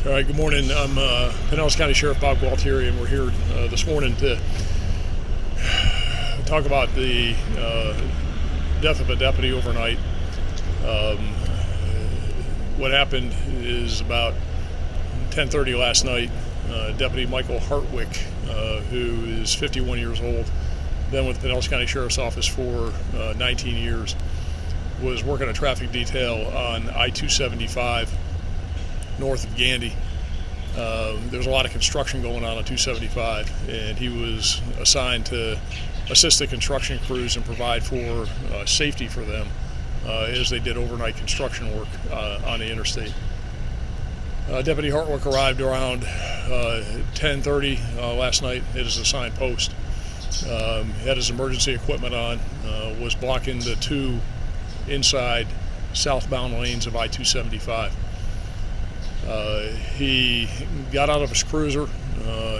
All right, good morning. I'm Pinellas County Sheriff Bob Gualtieri, and we're here this morning to talk about the death of a deputy overnight. What happened is about 10:30 last night, Deputy Michael Hartwick, who is 51 years old, been with the Pinellas County Sheriff's Office for 19 years, was working a traffic detail on I-275 north of Gandy. There's a lot of construction going on 275, and he was assigned to assist the construction crews and provide for safety for them as they did overnight construction work on the interstate. Deputy Hartwick arrived around 10:30 last night at his assigned post. He had his emergency equipment on, was blocking the two inside southbound lanes of I-275. He got out of his cruiser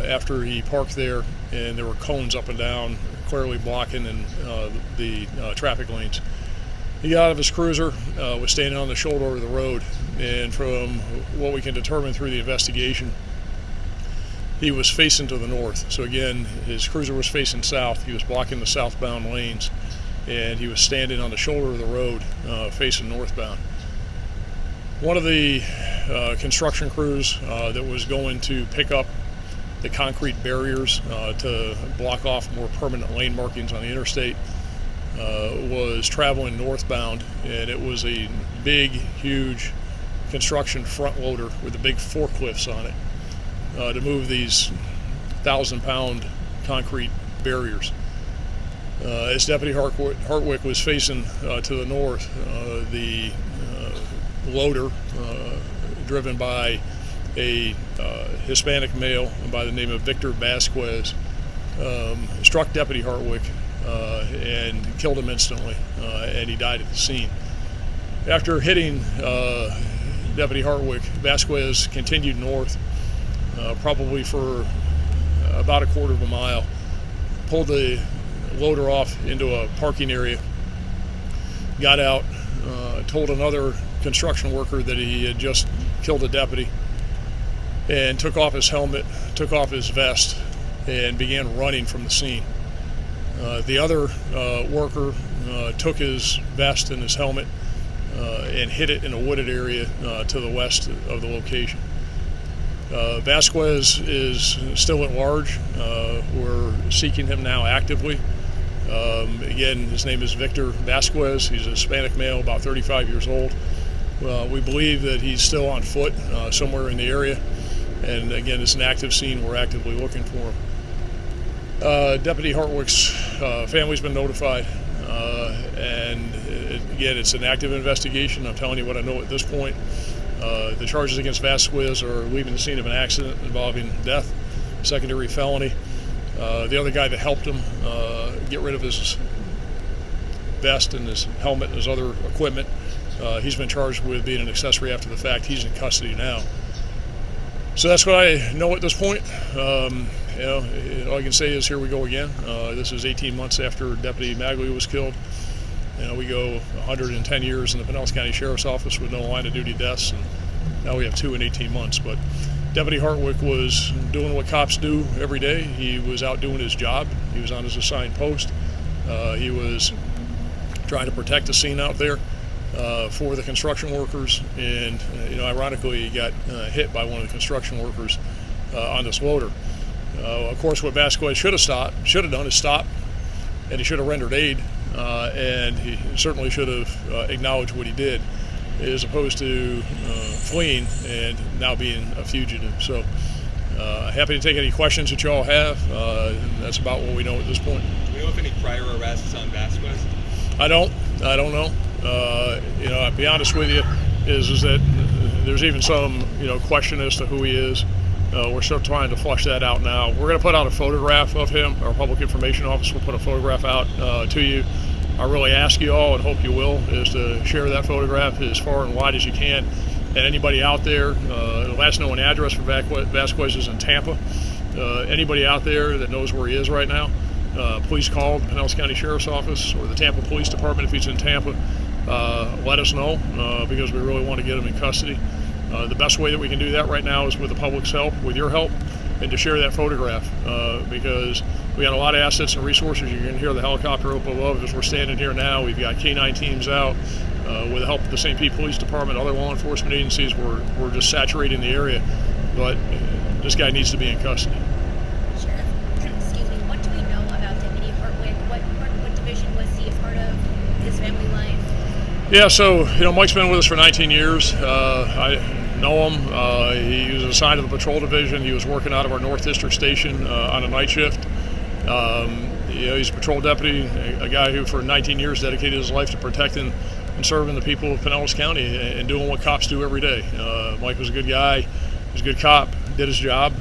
after he parked there, and there were cones up and down clearly blocking the traffic lanes. He got out of his cruiser, was standing on the shoulder of the road, and from what we can determine through the investigation, he was facing to the north. So again, his cruiser was facing south. He was blocking the southbound lanes, and he was standing on the shoulder of the road facing northbound. One of the construction crews that was going to pick up the concrete barriers to block off more permanent lane markings on the interstate was traveling northbound, and it was a big, huge construction front loader with the big forklifts on it to move these 1,000-pound concrete barriers. As Deputy Hartwick was facing to the north, the loader, driven by a Hispanic male by the name of Victor Vasquez, struck Deputy Hartwick and killed him instantly, and he died at the scene. After hitting Deputy Hartwick, Vasquez continued north, probably for about a quarter of a mile, pulled the loader off into a parking area, got out, told another construction worker that he had just killed a deputy, and took off his helmet, took off his vest, and began running from the scene. The other worker took his vest and his helmet and hid it in a wooded area to the west of the location. Vasquez is still at large. We're seeking him now actively. Again, his name is Victor Vasquez. He's a Hispanic male, about 35 years old. We believe that he's still on foot somewhere in the area, and again, it's an active scene. We're actively looking for him. Deputy Hartwick's family's been notified, and again, it's an active investigation. I'm telling you what I know at this point. The charges against Vasquez are leaving the scene of an accident involving death, secondary felony. The other guy that helped him get rid of his vest and his helmet and his other equipment, he's been charged with being an accessory after the fact. He's in custody now. So that's what I know at this point. All I can say is here we go again. This is 18 months after Deputy Magley was killed. We go 110 years in the Pinellas County Sheriff's Office with no line of duty deaths, and now we have 2 in 18 months. But Deputy Hartwick was doing what cops do every day. He was out doing his job. He was on his assigned post. He was trying to protect the scene out there for the construction workers, and ironically, he got hit by one of the construction workers on this loader. Of course, what Vasquez should have done is stop, and he should have rendered aid, and he certainly should have acknowledged what he did, as opposed to fleeing and now being a fugitive. So happy to take any questions that you all have. That's about what we know at this point. Do we know if any prior arrests on Vasquez? I don't know. I'll be honest with you, is that there's even some question as to who he is. We're still trying to flush that out now. We're going to put out a photograph of him. Our Public Information Office will put a photograph out to you. I really ask you all, and hope you will, is to share that photograph as far and wide as you can. And anybody out there, the last known address for Vasquez is in Tampa. Anybody out there that knows where he is right now, please call the Pinellas County Sheriff's Office or the Tampa Police Department if he's in Tampa. Let us know because we really want to get him in custody. The best way that we can do that right now is with the public's help, with your help, and to share that photograph, because we got a lot of assets and resources. You can hear the helicopter up above as we're standing here now. We've got K-9 teams out. With the help of the St. Pete Police Department, other law enforcement agencies, we're just saturating the area. But this guy needs to be in custody. Sheriff, excuse me, what do we know about Deputy Hartwick? What division was he a part of? His family life? Yeah, so Mike's been with us for 19 years. I know him. He was assigned to the patrol division. He was working out of our North District station on a night shift. He's a patrol deputy, a guy who for 19 years dedicated his life to protecting and serving the people of Pinellas County and doing what cops do every day. Mike was a good guy. He was a good cop, did his job.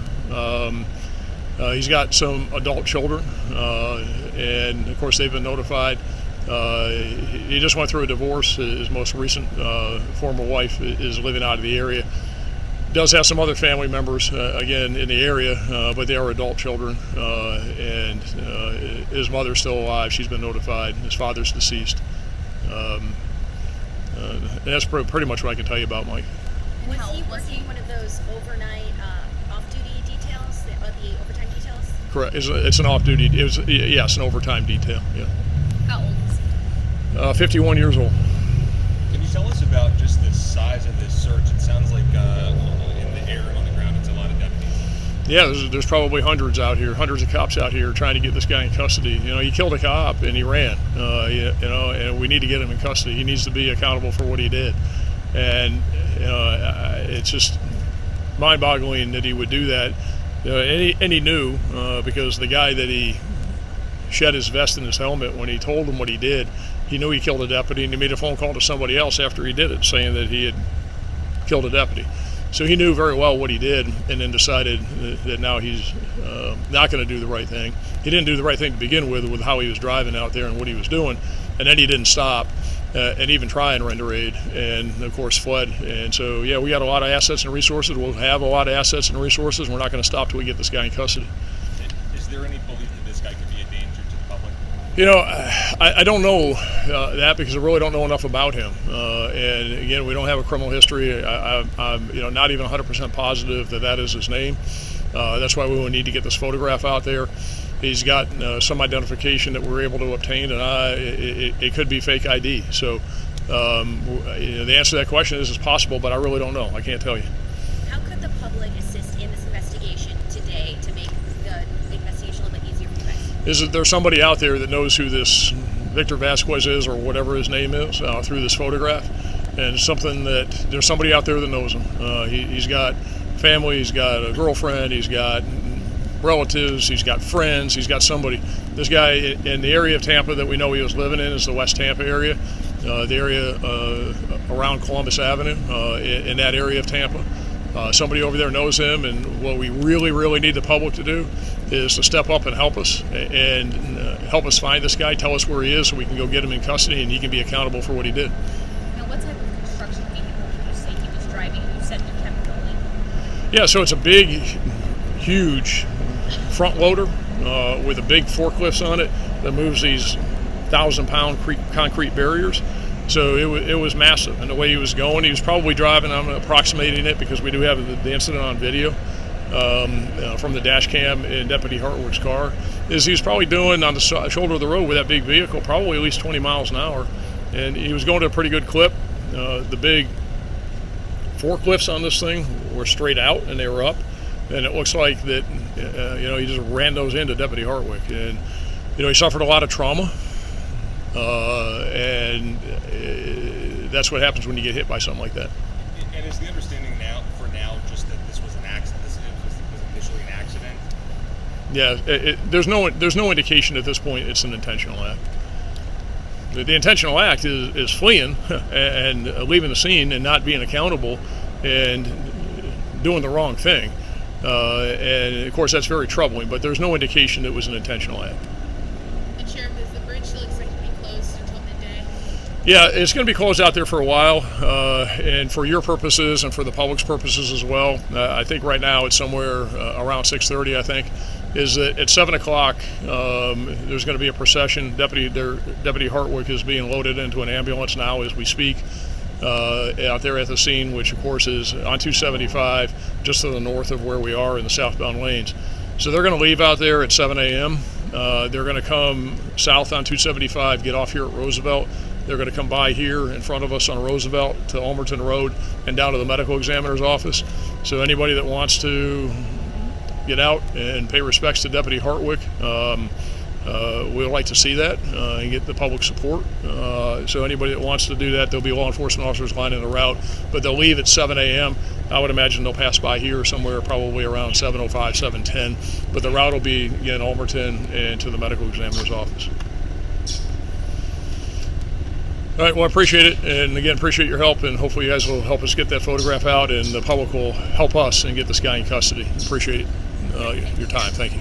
He's got some adult children, and of course they've been notified. He just went through a divorce. His most recent former wife is living out of the area. Does have some other family members, again, in the area, but they are adult children. And his mother's still alive. She's been notified. His father's deceased. And that's pretty much what I can tell you about Mike. Was he working one of those overnight off-duty details, the overtime details? Correct. It's an off-duty. Yes, an overtime detail. Yeah. How old is he? 51 years old. Can you tell us about just the size of this search? It sounds like in the air and on the ground, it's a lot of deputies. Yeah, there's probably hundreds of cops out here trying to get this guy in custody. He killed a cop and he ran. And we need to get him in custody. He needs to be accountable for what he did. And it's just mind-boggling that he would do that. And he knew because the guy that he shed his vest and his helmet when he told him what he did, he knew he killed a deputy, and he made a phone call to somebody else after he did it, saying that he had killed a deputy. So he knew very well what he did, and then decided that now he's not going to do the right thing. He didn't do the right thing to begin with how he was driving out there and what he was doing, and then he didn't stop and even try and render aid, and of course fled. And so, yeah, we got a lot of assets and resources. We'll have a lot of assets and resources, and we're not going to stop till we get this guy in custody. Is there any belief that this guy could be a danger to the public? I don't know that because I really don't know enough about him. And again, we don't have a criminal history. I'm not even 100% positive that is his name. That's why we will need to get this photograph out there. He's got some identification that we're able to obtain, and it could be fake ID. So the answer to that question is possible, but I really don't know. I can't tell you. How could the public assist in this investigation today to make the investigation a little bit easier for you guys? Is that there's somebody out there that knows who this Victor Vasquez is, or whatever his name is, through this photograph, and something that there's somebody out there that knows him. He's got family, he's got a girlfriend, he's got relatives, he's got friends, he's got somebody. This guy in the area of Tampa that we know he was living in is the West Tampa area, the area around Columbus Avenue, in that area of Tampa. Somebody over there knows him, and what we really, really need the public to do is to step up and help us and help us find this guy, tell us where he is so we can go get him in custody and he can be accountable for what he did. Now, what type of construction vehicle did you say he was driving? You said he kept going. Yeah, so it's a big, huge front loader with a big forklifts on it that moves these 1,000-pound concrete barriers. So it was massive, and the way he was going, he was probably driving, I'm approximating it because we do have the incident on video from the dash cam in Deputy Hartwick's car, is he was probably doing on the shoulder of the road with that big vehicle probably at least 20 miles an hour, and he was going at a pretty good clip. The big forklifts on this thing were straight out and they were up, and it looks like that he just ran those into Deputy Hartwick, and he suffered a lot of trauma. And that's what happens when you get hit by something like that. And is the understanding now just that this was an accident? This was initially an accident? Yeah, there's no indication at this point it's an intentional act. The intentional act is fleeing and leaving the scene and not being accountable and doing the wrong thing. And of course that's very troubling, but there's no indication it was an intentional act. And Sheriff, is the bridge still expected to be closed until midday? Yeah, it's going to be closed out there for a while, and for your purposes and for the public's purposes as well. I think right now it's somewhere around 6:30, I think, is that at 7 o'clock there's going to be a procession. Deputy Hartwick is being loaded into an ambulance now as we speak. out there at the scene, which of course is on 275, just to the north of where we are in the southbound lanes. So they're going to leave out there at 7 a.m. They're going to come south on 275, get off here at Roosevelt. They're going to come by here in front of us on Roosevelt to Ulmerton Road and down to the medical examiner's office. So anybody that wants to get out and pay respects to Deputy Hartwick, we'd like to see that and get the public support. So anybody that wants to do that, there'll be law enforcement officers lining the route, but they'll leave at 7 a.m. I would imagine they'll pass by here somewhere probably around 7:05, 7:10, but the route will be, again, Ulmerton and to the medical examiner's office. All right, well, I appreciate it, and again, appreciate your help, and hopefully you guys will help us get that photograph out, and the public will help us and get this guy in custody. Appreciate your time. Thank you.